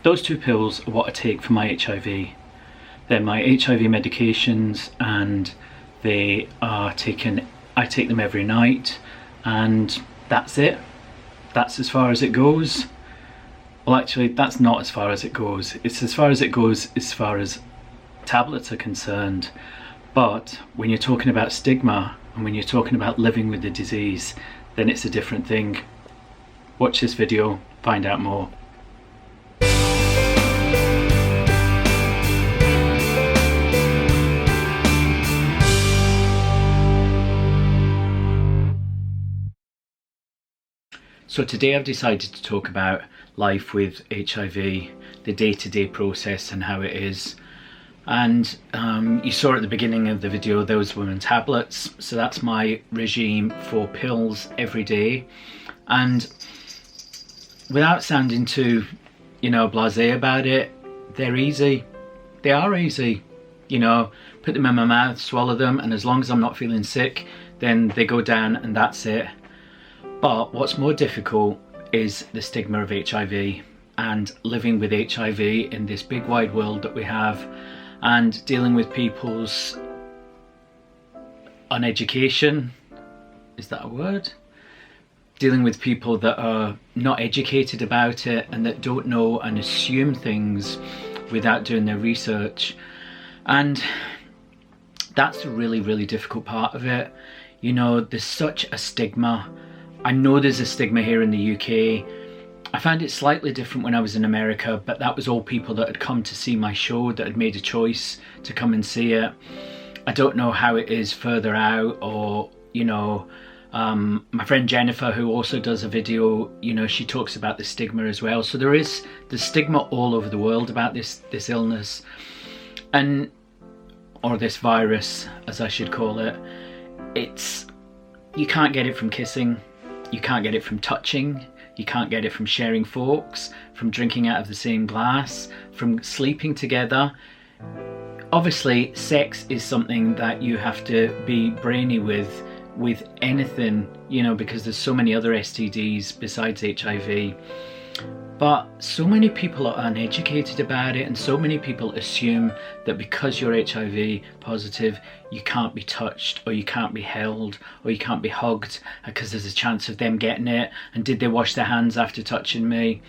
Those two pills are what I take for my HIV. They're my HIV medications, and they are taken, I take them every night, and that's it. That's as far as it goes. Well, actually, that's not as far as it goes. It's as far as it goes as far as tablets are concerned. But when you're talking about stigma, and when you're talking about living with the disease, then it's a different thing. Watch this video, find out more. So today I've decided to talk about life with HIV, the day-to-day process and how it is. And you saw at the beginning of the video those were tablets, so that's my regime for pills every day. And without sounding too, blasé about it, they're easy. They are easy. Put them in my mouth, swallow them, and as long as I'm not feeling sick, then they go down and that's it. But what's more difficult is the stigma of HIV and living with HIV in this big wide world that we have, and dealing with people's uneducation. Is that a word? Dealing with people that are not educated about it and that don't know and assume things without doing their research. And that's a really, really difficult part of it. There's such a stigma. I know there's a stigma here in the UK. I found it slightly different when I was in America, but that was all people that had come to see my show, that had made a choice to come and see it. I don't know how it is further out, or, my friend Jennifer, who also does a video, she talks about the stigma as well. So there is the stigma all over the world about this illness, or this virus, as I should call it. You can't get it from kissing. You can't get it from touching, you can't get it from sharing forks, from drinking out of the same glass, from sleeping together. Obviously, sex is something that you have to be brainy with anything, because there's so many other STDs besides HIV. But so many people are uneducated about it, and so many people assume that because you're HIV positive, you can't be touched, or you can't be held, or you can't be hugged, because there's a chance of them getting it, and did they wash their hands after touching me?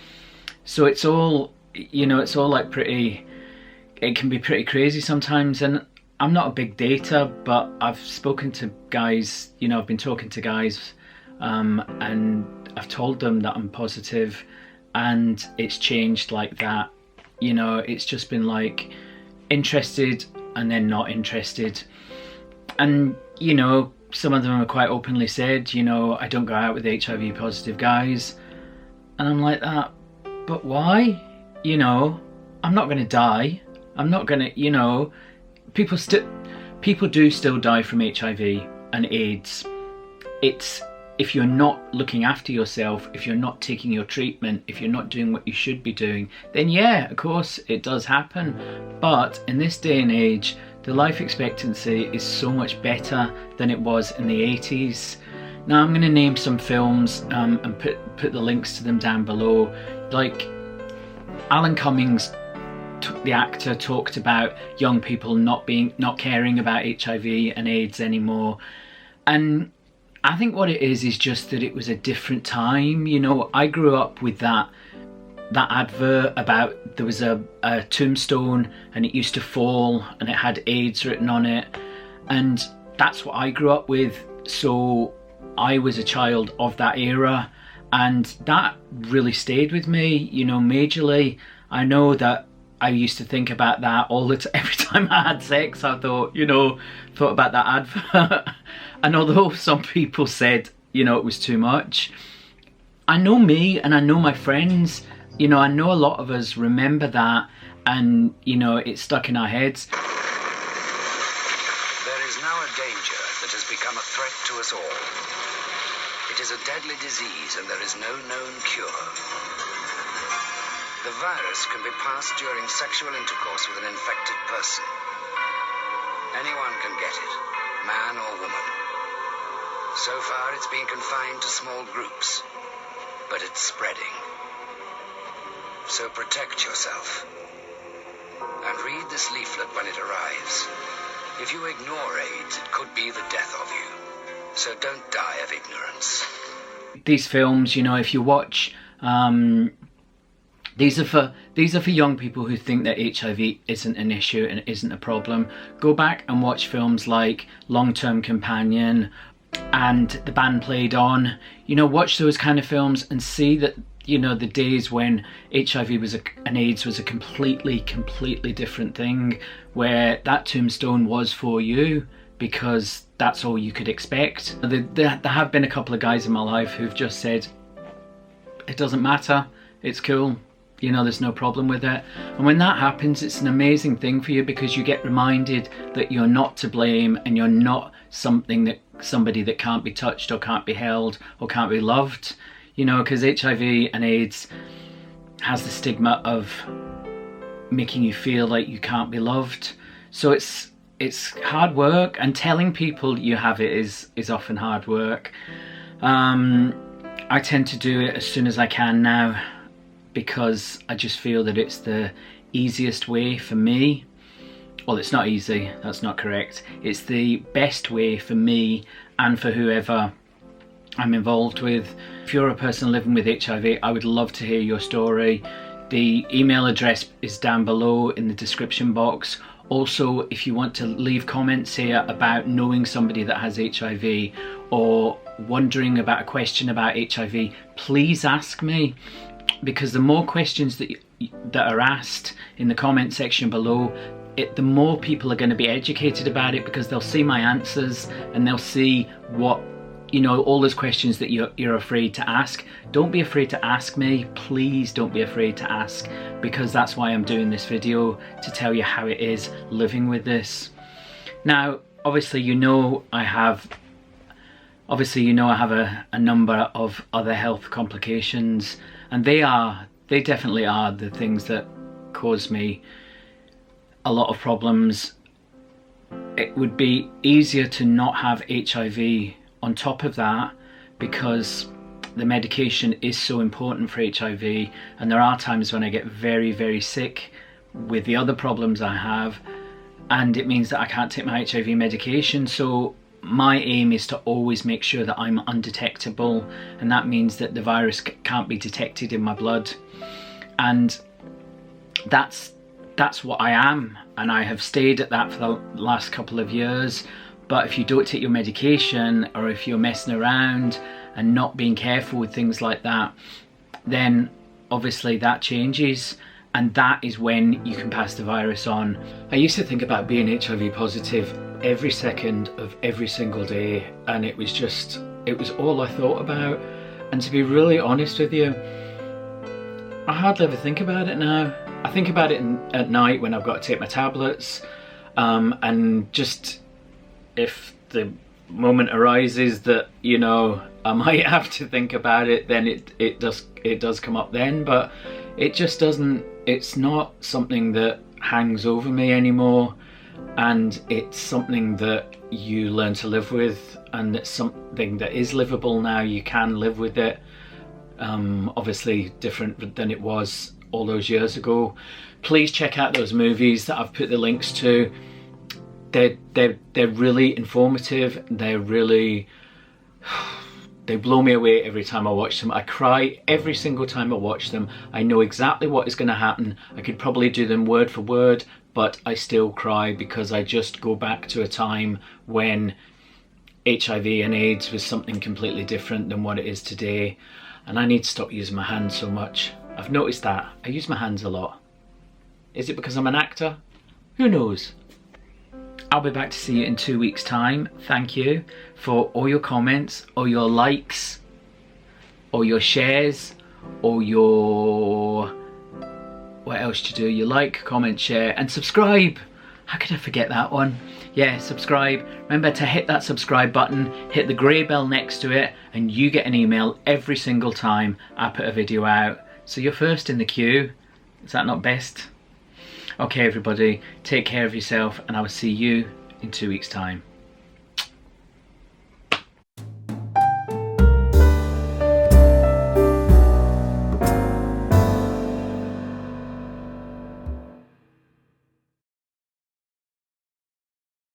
So it's all, it's all like it can be pretty crazy sometimes. And I'm not a big data, but I've spoken to guys, I've been talking to guys, and I've told them that I'm positive. And it's changed like that. It's just been like interested and then not interested. And, some of them are quite openly said, I don't go out with HIV positive guys. And I'm like that, but why? I'm not going to die. I'm not going to, people do still die from HIV and AIDS. If you're not looking after yourself, if you're not taking your treatment, if you're not doing what you should be doing, then yeah, of course it does happen. But in this day and age, the life expectancy is so much better than it was in the 80s. Now I'm going to name some films and put the links to them down below. Like Alan Cummings, the actor, talked about young people not caring about HIV and AIDS anymore. And I think what it is just that it was a different time. I grew up with that advert about there was a tombstone and it used to fall and it had AIDS written on it, and that's what I grew up with. So I was a child of that era, and that really stayed with me, majorly. I know that I used to think about that all the time. Every time I had sex, I thought about that advert. And although some people said, it was too much, I know me and I know my friends, I know a lot of us remember that, and, it's stuck in our heads. There is now a danger that has become a threat to us all. It is a deadly disease and there is no known cure. The virus can be passed during sexual intercourse with an infected person. Anyone can get it, man or woman. So far, it's been confined to small groups, but it's spreading. So protect yourself. And read this leaflet when it arrives. If you ignore AIDS, it could be the death of you. So don't die of ignorance. These films, you know, if you watch, these are for young people who think that HIV isn't an issue and isn't a problem. Go back and watch films like Long-Term Companion and The Band Played On. You know, watch those kind of films and see that, you know, the days when HIV was and AIDS was a completely different thing, where that tombstone was for you because that's all you could expect. There have been a couple of guys in my life who've just said, it doesn't matter, it's cool, you know, there's no problem with it. And when that happens, it's an amazing thing for you because you get reminded that you're not to blame and you're not somebody that can't be touched or can't be held or can't be loved. You know, because HIV and AIDS has the stigma of making you feel like you can't be loved. So it's hard work, and telling people you have it is often hard work. I tend to do it as soon as I can now because I just feel that it's the easiest way for me. Well, it's not easy, that's not correct. It's the best way for me and for whoever I'm involved with. If you're a person living with HIV, I would love to hear your story. The email address is down below in the description box. Also, if you want to leave comments here about knowing somebody that has HIV or wondering about a question about HIV, please ask me, because the more questions that are asked in the comment section below, the more people are going to be educated about it, because they'll see my answers and they'll see what, you know, all those questions that you're afraid to ask. Don't be afraid to ask me, please don't be afraid to ask, because that's why I'm doing this video, to tell you how it is living with this. Now, obviously you know I have a number of other health complications, and they definitely are the things that cause me a lot of problems. It would be easier to not have HIV on top of that, because the medication is so important for HIV, and there are times when I get very sick with the other problems I have, and it means that I can't take my HIV medication. So my aim is to always make sure that I'm undetectable, and that means that the virus can't be detected in my blood, and that's what I am, and I have stayed at that for the last couple of years. But if you don't take your medication, or if you're messing around and not being careful with things like that, then obviously that changes, and that is when you can pass the virus on. I used to think about being HIV positive every second of every single day, and it was all I thought about. And to be really honest with you, I hardly ever think about it now. I think about it at night when I've got to take my tablets, and just if the moment arises that, you know, I might have to think about it, then it does come up then. But it just doesn't, it's not something that hangs over me anymore, and it's something that you learn to live with, and it's something that is livable now. You can live with it, obviously different than it was all those years ago. Please check out those movies that I've put the links to. They're really informative. They blow me away every time I watch them. I cry every single time I watch them. I know exactly what is going to happen. I could probably do them word for word, but I still cry because I just go back to a time when HIV and AIDS was something completely different than what it is today. And I need to stop using my hands so much. I've noticed that. I use my hands a lot. Is it because I'm an actor? Who knows? I'll be back to see you in 2 weeks' time. Thank you for all your comments, or your likes, or your shares, or your... what else do you do? You like, comment, share, and subscribe. How could I forget that one? Yeah, subscribe. Remember to hit that subscribe button, hit the grey bell next to it, and you get an email every single time I put a video out. So you're first in the queue. Is that not best? Okay everybody, take care of yourself, and I will see you in 2 weeks' time.